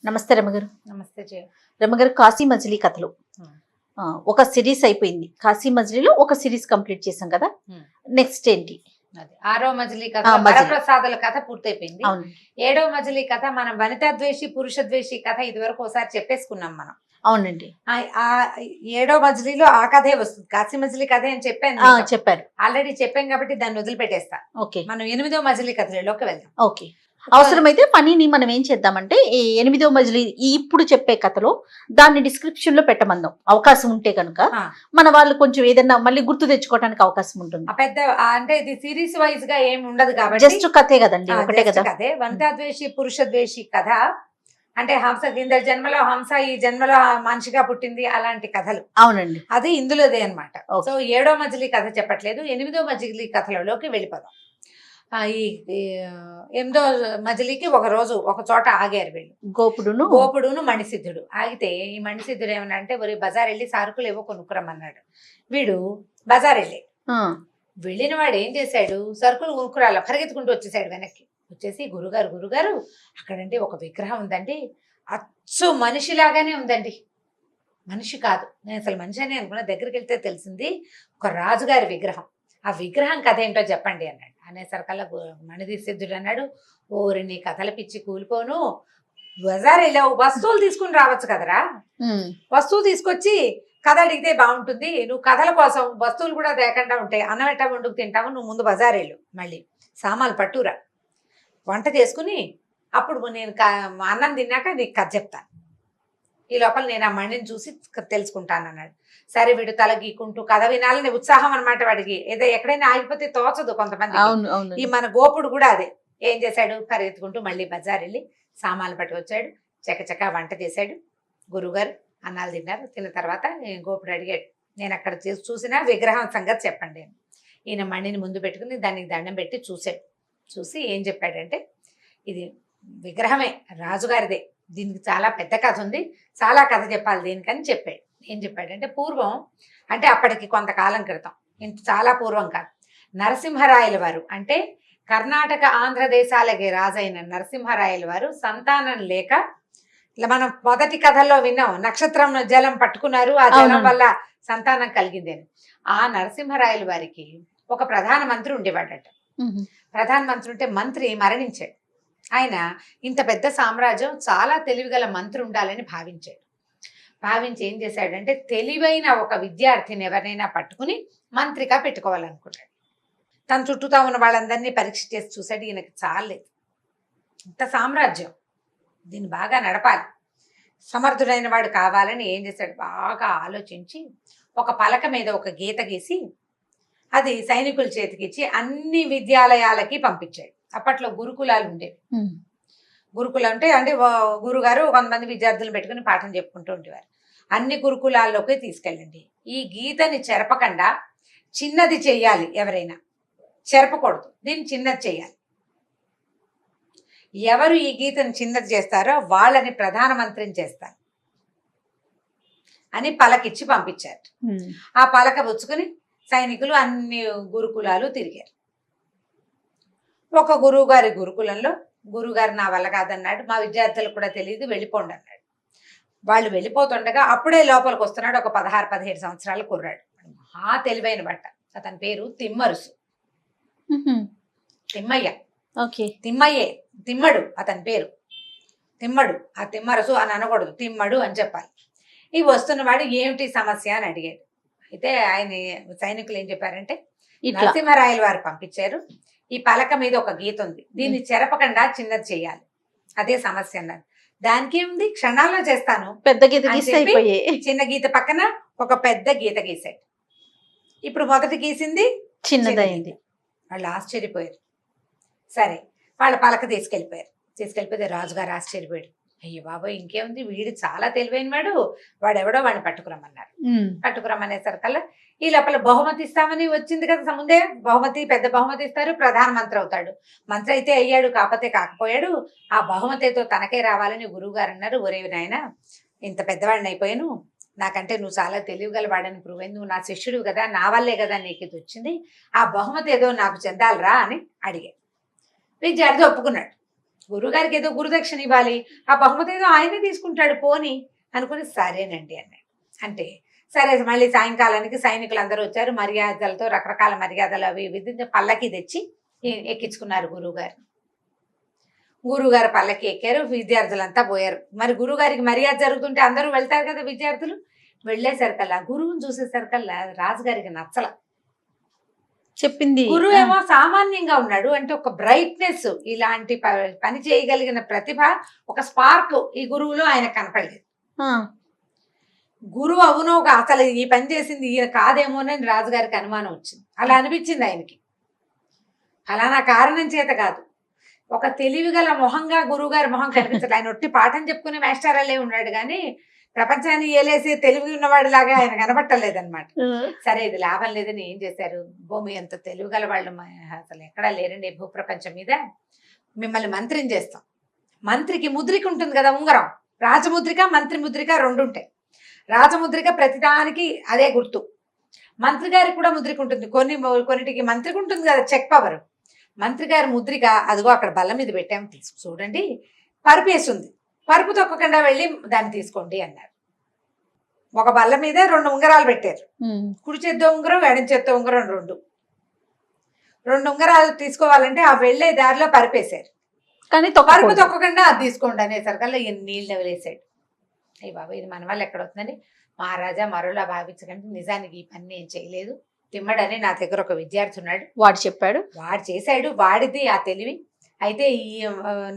నమస్తే రమగారు. నమస్తే జయ. రమగారు, కాశీ మజిలీ కథలు ఒక సిరీస్ అయిపోయింది. కాశీ మజిలీలో ఒక సిరీస్ కంప్లీట్ చేసాం కదా. నెక్స్ట్ ఏంటి? అది 6వ మజిలీ కథ, మజిలీ. వరప్రసాదుల కథ పూర్తయిపోయింది. అవును 7వ మజిలీ కథ మనం వనితా ద్వేషి పురుష ద్వేషి కథ ఇదివరకు ఒకసారి చెప్పేసుకున్నాం మనం. అవునండి, ఆ 7వ మజిలీలో ఆ కథే వస్తుంది. కాశీ మజిలీ కథే అని చెప్పాను, చెప్పారు. ఆల్రెడీ చెప్పాం కాబట్టి దాన్ని వదిలిపెట్టేస్తా. ఓకే మనం 8వ మజిలీ కథలోకి వెళ్దాం. ఓకే. అవసరమైతే పనిని మనం ఏం చేద్దామంటే ఈ 8వ మజిలీ ఇప్పుడు చెప్పే కథలో దాన్ని డిస్క్రిప్షన్ లో పెట్టమందాం, అవకాశం ఉంటే కనుక మన వాళ్ళు కొంచెం ఏదైనా మళ్ళీ గుర్తు తెచ్చుకోవడానికి అవకాశం ఉంటుంది. పెద్ద అంటే ఇది సిరీస్ వైజ్ గా ఏమి ఉండదు కాబట్టి జస్ట్ కథే కదండి, ఒకటే కదా. కథే వనితా ద్వేషి పురుష ద్వేషి కథ అంటే హంస కింద జన్మలో హంస ఈ జన్మలో మనిషిగా పుట్టింది, అలాంటి కథలు. అవునండి, అది ఇందులోదే అనమాట. సో 7వ మజిలీ కథ చెప్పట్లేదు, 8వ మజిలీ కథలలోకి వెళ్ళిపోదాం. ఈ 8వ మజిలీకి ఒక రోజు ఒక చోట ఆగారు వీళ్ళు, గోపుడును మణిసిద్ధుడు. ఆగితే ఈ మణిసిద్ధుడు ఏమన్నా అంటే ఒరే బజార్ వెళ్ళి సరుకులు ఏవో కొనుక్కురమ్మన్నాడు. వీడు బజార్ వెళ్ళిన వాడు ఏం చేశాడు, సరుకులు కొనుక్కురాల పరిగెత్తుకుంటూ వచ్చేసాడు. వెనక్కి వచ్చేసి గురుగారు అక్కడంటే ఒక విగ్రహం ఉందండి, అచ్చు మనిషిలాగానే ఉందండి. మనిషి కాదు, నేను అసలు మనిషి అని అనుకున్నా, దగ్గరికి వెళ్తే తెలిసింది ఒక రాజుగారి విగ్రహం. ఆ విగ్రహం కథ ఏంటో చెప్పండి అన్నాడు. అనేసరికల్లా మణిసిద్ధుడు అన్నాడు, ఓరి నీ కథల పిచ్చి కూలిపోను, బజార్ వెళ్ళావు వస్తువులు తీసుకుని రావచ్చు కదరా, వస్తువులు తీసుకొచ్చి కథ అడిగితే బాగుంటుంది. నువ్వు కథల కోసం వస్తువులు కూడా తేకుండా ఉంటాయి, అన్నం ఎట్టా వండుకు తింటావు, నువ్వు ముందు బజార్ వెళ్ళు, మళ్ళీ సామాన్లు పట్టురా, వంట చేసుకుని అప్పుడు నేను అన్నం తిన్నాక నీకు కథ చెప్తాను, ఈ లోపల నేను ఆ మణిని చూసి తెలుసుకుంటాను అన్నాడు. సరే వీడు తల గీకుంటూ కథ వినాలని ఉత్సాహం అనమాట వాడికి. ఏదో ఎక్కడైనా ఆగిపోతే తోచదు కొంతమంది. ఈ మన గోపుడు కూడా అదే. ఏం చేశాడు, పరిగెత్తుకుంటూ మళ్ళీ బజార్ వెళ్ళి సామాన్లు పట్టుకొచ్చాడు, చకచకా వంట చేశాడు. గురువుగారు అన్నాలు తిన్నారు. తిన్న తర్వాత గోపుడు అడిగాడు, నేను అక్కడ చూసిన విగ్రహం సంగతి చెప్పండి. ఈయన మణిని ముందు పెట్టుకుని దానికి దండం పెట్టి చూశాడు. చూసి ఏం చెప్పాడంటే, ఇది విగ్రహమే రాజుగారిదే, దీనికి చాలా పెద్ద కథ ఉంది, చాలా కథ చెప్పాలి దీనికని చెప్పాడు. ఏం చెప్పాడంటే, పూర్వం అంటే అప్పటికి కొంతకాలం క్రితం, ఇంత చాలా పూర్వం కాదు, నరసింహరాయల వారు అంటే కర్ణాటక ఆంధ్రదేశాలకి రాజైన నరసింహరాయల వారు సంతానం లేక, ఇలా మనం మొదటి కథల్లో విన్నాం, నక్షత్రం జలం పట్టుకున్నారు, ఆ జలం వల్ల సంతానం కలిగింది అని. ఆ నరసింహరాయల వారికి ఒక ప్రధానమంత్రి ఉండేవాడట. ప్రధానమంత్రి ఉంటే మంత్రి మరణించాడు. ఆయన ఇంత పెద్ద సామ్రాజ్యం, చాలా తెలివిగల మంత్రి ఉండాలని భావించాడు. భావించి ఏం చేశాడంటే, తెలివైన ఒక విద్యార్థిని ఎవరినైనా పట్టుకుని మంత్రిగా పెట్టుకోవాలనుకున్నాడు. తన చుట్టూతా ఉన్న వాళ్ళందరినీ పరీక్ష చేసి చూశాడు, ఈయనకి చాలేదు, ఇంత సామ్రాజ్యం, దీన్ని బాగా నడపాలి, సమర్థుడైన వాడు కావాలని ఏం చేశాడు, బాగా ఆలోచించి ఒక పలక మీద ఒక గీత గీసి అది సైనికుల చేతికిచ్చి అన్ని విద్యాలయాలకి పంపించాడు. అప్పట్లో గురుకులాలు ఉండేవి. గురుకులం అంటే గురుగారు కొంతమంది విద్యార్థులను పెట్టుకుని పాఠం చెప్పుకుంటూ ఉండేవారు. అన్ని గురుకులాల్లోకి తీసుకెళ్ళండి, ఈ గీతని చెరపకుండా చిన్నది చెయ్యాలి, ఎవరైనా చెరపకూడదు, దీన్ని చిన్నది చెయ్యాలి, ఎవరు ఈ గీతను చిన్నది చేస్తారో వాళ్ళని ప్రధానమంత్రిని చేస్తారు అని పలకిచ్చి పంపించారు. ఆ పలక పుచ్చుకుని సైనికులు అన్ని గురుకులాలు తిరిగారు. ఒక గురువుగారి గురుకులంలో గురువుగారు నా వల్ల కాదన్నాడు, మా విద్యార్థులకు కూడా తెలియదు, వెళ్ళిపోండి అన్నాడు. వాళ్ళు వెళ్ళిపోతుండగా అప్పుడే లోపలికి వస్తున్నాడు ఒక 16-17 సంవత్సరాల కుర్రాడు, మహా తెలివైన బట్ట. అతని పేరు తిమ్మరుసు, తిమ్మయ్య. తిమ్మడు అతని పేరు, తిమ్మడు. ఆ తిమ్మరసు అని అనకూడదు, తిమ్మడు అని చెప్పాలి. ఈ వస్తున్నవాడు ఏమిటి సమస్య అని అడిగాడు. అయితే ఆయన సైనికులు ఏం చెప్పారంటే, నరసింహరాయల వారు పంపించారు, ఈ పలక మీద ఒక గీత ఉంది, దీన్ని చెరపకుండా చిన్నది చెయ్యాలి, అదే సమస్య అన్నారు. దానికి ఏముంది, క్షణాల్లో చేస్తాను, పెద్ద గీత చిన్న గీత పక్కన ఒక పెద్ద గీత గీసాడు. ఇప్పుడు మొదటి గీసింది చిన్నదైంది. వాళ్ళు ఆశ్చర్యపోయారు. సరే వాళ్ళ పలక తీసుకెళ్ళిపోతే రాజుగారు ఆశ్చర్యపోయాడు. అయ్యో బాబోయ్, ఇంకేముంది, వీడు చాలా తెలివైన వాడెవడో వాడిని పట్టుకురమ్మన్నారు. పట్టుకురమ్మనేసరికల్లా ఈ లోపల బహుమతి ఇస్తామని వచ్చింది కదా ముందే, బహుమతి, పెద్ద బహుమతి ఇస్తారు, ప్రధానమంత్రి అవుతాడు. మంత్రి అయితే అయ్యాడు, కాకపోయాడు, ఆ బహుమతితో తనకే రావాలని గురువు గారు అన్నారు. ఒరే నాయన, ఇంత పెద్దవాడిని అయిపోయాను, నాకంటే నువ్వు చాలా తెలివిగల వాడని ప్రూవ్ అయింది, నువ్వు నా శిష్యుడు కదా, నా వల్లే కదా నీకు ఇది వచ్చింది, ఆ బహుమతి ఏదో నాకు చెందాలరా అని అడిగాడు. విద్యార్థి ఒప్పుకున్నాడు. గురుగారికి ఏదో గురుదక్షిణ ఇవ్వాలి, ఆ బహుమతి ఏదో ఆయనే తీసుకుంటాడు పోని అనుకుని సరేనండి అన్నాడు. అంటే సరే మళ్ళీ సాయంకాలానికి సైనికులు అందరూ వచ్చారు, మర్యాదలతో రకరకాల మర్యాదలు అవి విధించి పల్లకి తెచ్చి ఎక్కించుకున్నారు గురువుగారు పల్లకి ఎక్కారు, విద్యార్థులంతా పోయారు. మరి గురువుగారికి మర్యాద జరుగుతుంటే అందరూ వెళ్తారు కదా విద్యార్థులు. వెళ్ళేసరికల్లా గురువుని చూసేసరికల్లా రాజుగారికి నచ్చల. చెప్పింది గురువు ఏమో సామాన్యంగా ఉన్నాడు, అంటే ఒక బ్రైట్నెస్, ఇలాంటి పని చేయగలిగిన ప్రతిభ, ఒక స్పార్క్ ఈ గురువులో ఆయన కనపడలేదు. గురువు అవునో అసలు ఈ పని చేసింది ఈయన కాదేమోనని రాజుగారికి అనుమానం వచ్చింది. అలా అనిపించింది ఆయనకి. ఫలానా కారణం చేత కాదు, ఒక తెలివిగల మొహంగా గురువుగారి మొహం కనిపించదు. ఆయన ఒట్టి పాఠం చెప్పుకునే మాస్టర్లే ఉన్నాడు కానీ ప్రపంచాన్ని ఏలేసి తెలివి ఉన్నవాడిలాగా ఆయన కనబట్టలేదన్నమాట. సరే ఇది లాభం లేదని ఏం చేశారు, భూమి ఎంత తెలివిగల వాళ్ళు అసలు ఎక్కడా లేరండి భూప్రపంచం మీద, మిమ్మల్ని మంత్రిని చేస్తాం. మంత్రికి ముద్రిక ఉంటుంది కదా, ఉంగరం, రాజముద్రిక మంత్రి ముద్రిక రెండు ఉంటాయి. రాజముద్రిక ప్రతిదానికి అదే గుర్తు, మంత్రి గారికి కూడా ముద్రిక ఉంటుంది, కొన్నిటికి మంత్రికి ఉంటుంది కదా చెక్ పవర్. మంత్రి గారి ముద్రిక అదిగో అక్కడ బల్ల మీద పెట్టాము, చూడండి, పరుపు వేస్తుంది, పరుపు తొక్కకుండా వెళ్ళి దాన్ని తీసుకోండి అన్నారు. ఒక బల్ల మీద 2 ఉంగరాలు పెట్టారు, కుడి చేత్తో ఉంగరం ఎడం చేత్తో ఉంగరం, రెండు ఉంగరాలు తీసుకోవాలంటే ఆ వెళ్లే దారిలో పరిపేశారు. కానీ పరుపు తొక్కకుండా అది తీసుకోండి అనేసరికల్లా నీళ్ళు వదిలేసాడు. అయ్యి బాబా ఇది మన వల్ల ఎక్కడవుతుందని మహారాజా మరోలా భావించకండి, నిజానికి ఈ పని నేను చేయలేదు, తిమ్మడని నా దగ్గర ఒక విద్యార్థి ఉన్నాడు, వాడు చెప్పాడు, వాడు చేశాడు, వాడిది ఆ తెలివి. అయితే ఈ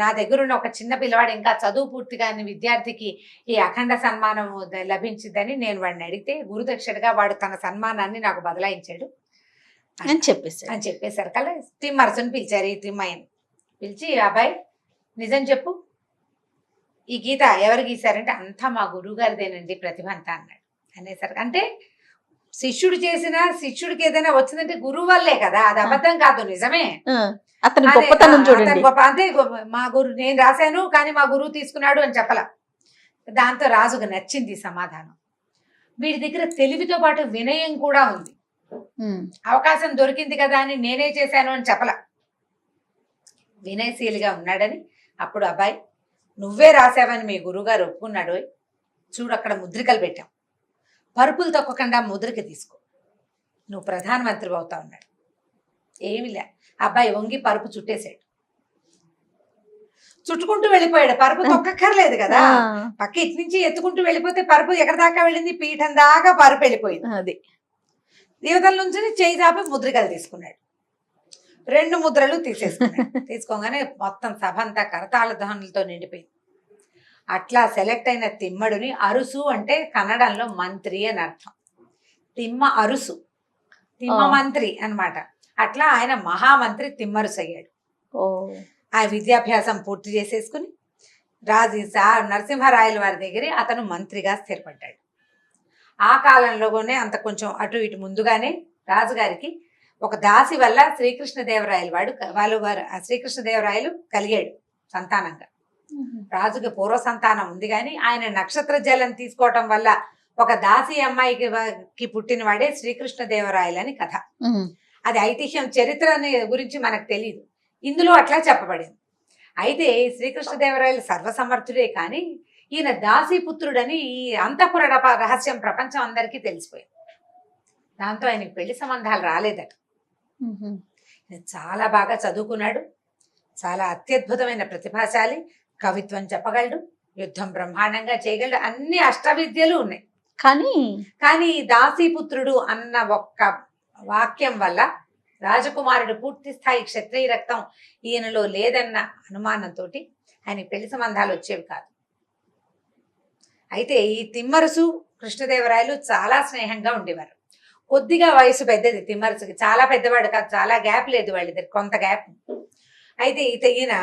నా దగ్గర ఉన్న ఒక చిన్న పిల్లవాడు ఇంకా చదువు పూర్తి కాని విద్యార్థికి ఈ అఖండ సన్మానం లభించిందని నేను వాడిని అడిగితే గురుదక్షిణగా వాడు తన సన్మానాన్ని నాకు బదలాయించాడు అని చెప్పేశారు. కల్లా తిమ్మరసుని పిలిచారు. ఈ తిమ్మయ్యని పిలిచి, అబ్బాయి నిజం చెప్పు, ఈ గీత ఎవరు గీశారంటే అంతా మా గురువు గారిదేనండి ప్రతిభ అంతా అన్నాడు. అనేసరికి అంటే శిష్యుడు చేసిన శిష్యుడికి ఏదైనా వచ్చిందంటే గురువు వల్లే కదా, అది అబద్ధం కాదు, నిజమే. అతని గొప్పతనం చూడండి. అంటే మా గురువు నేను రాశాను కానీ మా గురువు తీసుకున్నాడు అని చెప్పలా. దాంతో రాజుకు నచ్చింది సమాధానం. వీడి దగ్గర తెలివితో పాటు వినయం కూడా ఉంది, అవకాశం దొరికింది కదా అని నేనే చేశాను అని చెప్పలా, వినయశీలిగా ఉన్నాడని. అప్పుడు అబ్బాయి నువ్వే రాసావని మీ గురువుగారు ఒప్పుకున్నాడు, చూడు అక్కడ ముద్రికలు పెట్టాం, పరుపులు తొక్కకుండా ముద్రిక తీసుకో, నువ్వు ప్రధానమంత్రి అవుతా ఉన్నాడు. ఏమిలే, అబ్బాయి వంగి పరుపు చుట్టేశాడు, చుట్టుకుంటూ వెళ్ళిపోయాడు. పరుపు తొక్కక్కర్లేదు కదా, పక్క ఇటు నుంచి ఎత్తుకుంటూ వెళ్ళిపోతే పరుపు ఎక్కడ దాకా వెళ్ళింది, పీఠం దాకా పరుపు వెళ్ళిపోయింది. అది దేవతల నుంచి చేయి చాపి ముద్రికలు తీసుకున్నాడు, 2 ముద్రలు తీసేసుకున్నాడు. తీసుకోగానే మొత్తం సభ అంతా కరతాళ ధ్వనులతో నిండిపోయింది. అట్లా సెలెక్ట్ అయిన తిమ్మడుని, అరుసు అంటే కన్నడంలో మంత్రి అని అర్థం, తిమ్మ అరుసు, తిమ్మ మంత్రి అన్నమాట. అట్లా ఆయన మహామంత్రి తిమ్మరుసు అయ్యాడు. ఆ విద్యాభ్యాసం పూర్తి చేసేసుకుని నరసింహరాయల వారి దగ్గర అతను మంత్రిగా స్థిరపడ్డాడు. ఆ కాలంలోనే అంత కొంచెం అటు ఇటు ముందుగానే రాజుగారికి ఒక దాసి వల్ల శ్రీకృష్ణదేవరాయలు శ్రీకృష్ణదేవరాయలు కలిగాడు సంతానంగా. రాజుకి పూర్వ సంతానం ఉంది కానీ ఆయన నక్షత్ర జలం తీసుకోవటం వల్ల ఒక దాసి అమ్మాయికి పుట్టినవాడే శ్రీకృష్ణదేవరాయలు అని కథ. అది ఐతిహ్యం, చరిత్ర గురించి మనకు తెలియదు, ఇందులో అట్లా చెప్పబడింది. అయితే శ్రీకృష్ణదేవరాయలు సర్వసమర్థుడే కానీ ఈయన దాసీపుత్రుడని ఈ అంతఃపుర రహస్యం ప్రపంచం అందరికీ తెలిసిపోయింది. దాంతో ఆయనకి పెళ్లి సంబంధాలు రాలేదట. చాలా బాగా చదువుకున్నాడు, చాలా అత్యద్భుతమైన ప్రతిభాశాలి, కవిత్వం చెప్పగలడు, యుద్ధం బ్రహ్మాండంగా చేయగలడు, అన్ని అష్టవిద్యలు ఉన్నాయి. కానీ దాసీపుత్రుడు అన్న ఒక్క వాక్యం వల్ల రాజకుమారుడు పూర్తి స్థాయి క్షత్రియ రక్తం ఈయనలో లేదన్న అనుమానంతో ఆయన పెళ్లి సంబంధాలు వచ్చేవి కాదు. అయితే ఈ తిమ్మరుసు కృష్ణదేవరాయలు చాలా స్నేహంగా ఉండేవారు. కొద్దిగా వయసు పెద్దది తిమ్మరుసుకి, చాలా పెద్దవాడు కాదు, చాలా గ్యాప్ లేదు వాళ్ళిద్దరు, కొంత గ్యాప్. అయితే ఈయన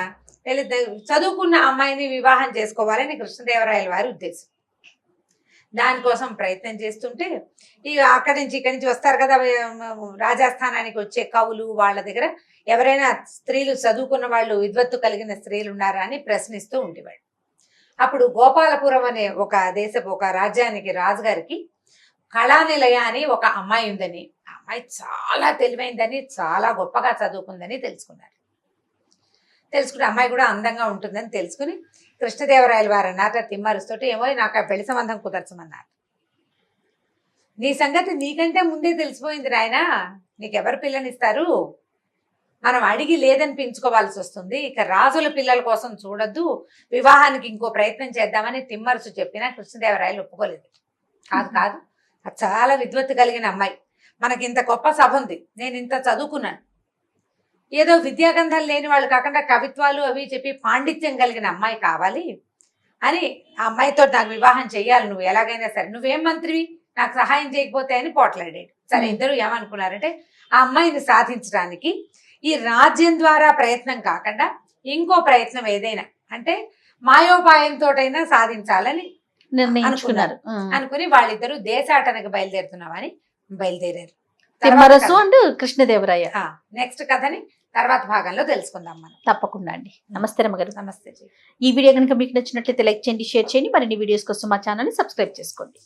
చదువుకున్న అమ్మాయిని వివాహం చేసుకోవాలని కృష్ణదేవరాయల వారి ఉద్దేశం. దానికోసం ప్రయత్నం చేస్తుంటే అక్కడి నుంచి ఇక్కడి నుంచి వస్తారు కదా రాజస్థానానికి వచ్చే కవులు, వాళ్ళ దగ్గర ఎవరైనా స్త్రీలు చదువుకున్న వాళ్ళు విద్వత్తు కలిగిన స్త్రీలు ఉన్నారా అని ప్రశ్నిస్తూ ఉండేవాడు. అప్పుడు గోపాలపురం అనే ఒక రాజ్యానికి రాజుగారికి కళానిలయ అని ఒక అమ్మాయి ఉందని, ఆ అమ్మాయి చాలా తెలివైందని, చాలా గొప్పగా చదువుకుందని తెలుసుకున్నారు. తెలుసుకుని అమ్మాయి కూడా అందంగా ఉంటుందని తెలుసుకుని కృష్ణదేవరాయల వారు అన్నారు తిమ్మరుస్తోటి, ఏమో నాకు ఆ పెళ్లి సంబంధం కుదర్చమన్నారు. నీ సంగతి నీకంటే ముందే తెలిసిపోయింది నాయన, నీకెవరు పిల్లనిస్తారు, మనం అడిగి లేదని పెంచుకోవాల్సి వస్తుంది, ఇక రాజుల పిల్లల కోసం చూడొద్దు, వివాహానికి ఇంకో ప్రయత్నం చేద్దామని తిమ్మరుసు చెప్పినా కృష్ణదేవరాయలు ఒప్పుకోలేదు. కాదు కాదు, అది చాలా విద్వత్తు కలిగిన అమ్మాయి, మనకి ఇంత గొప్ప సభ ఉంది, నేను ఇంత చదువుకున్నాను, ఏదో విద్యాగంధాలు లేని వాళ్ళు కాకుండా కవిత్వాలు అవి చెప్పి పాండిత్యం కలిగిన అమ్మాయి కావాలి అని ఆ అమ్మాయితో నాకు వివాహం చెయ్యాలి, నువ్వు ఎలాగైనా సరే, నువ్వేం మంత్రివి నాకు సహాయం చేయకపోతే అని పోట్లాడాడు. సరే, ఇద్దరు ఏమనుకున్నారంటే ఆ అమ్మాయిని సాధించడానికి ఈ రాజ్యం ద్వారా ప్రయత్నం కాకుండా ఇంకో ప్రయత్నం ఏదైనా అంటే మాయోపాయంతోటైనా సాధించాలని నిర్ణయించుకున్నారు. అనుకుని వాళ్ళిద్దరూ దేశాటనకు బయలుదేరుతున్నామని బయలుదేరారు. తిమ్మరసు అండ్ కృష్ణదేవరాయ. నెక్స్ట్ కథని తర్వాత భాగంలో తెలుసుకుందాం మనం. తప్పకుండా అండి. నమస్తే రమ్మగారు. నమస్తే. ఈ వీడియో కనుక మీకు నచ్చినట్లయితే లైక్ చేయండి, షేర్ చేయండి. మరిన్ని వీడియోస్ కోసం మా ఛానల్ ని సబ్స్క్రైబ్ చేసుకోండి.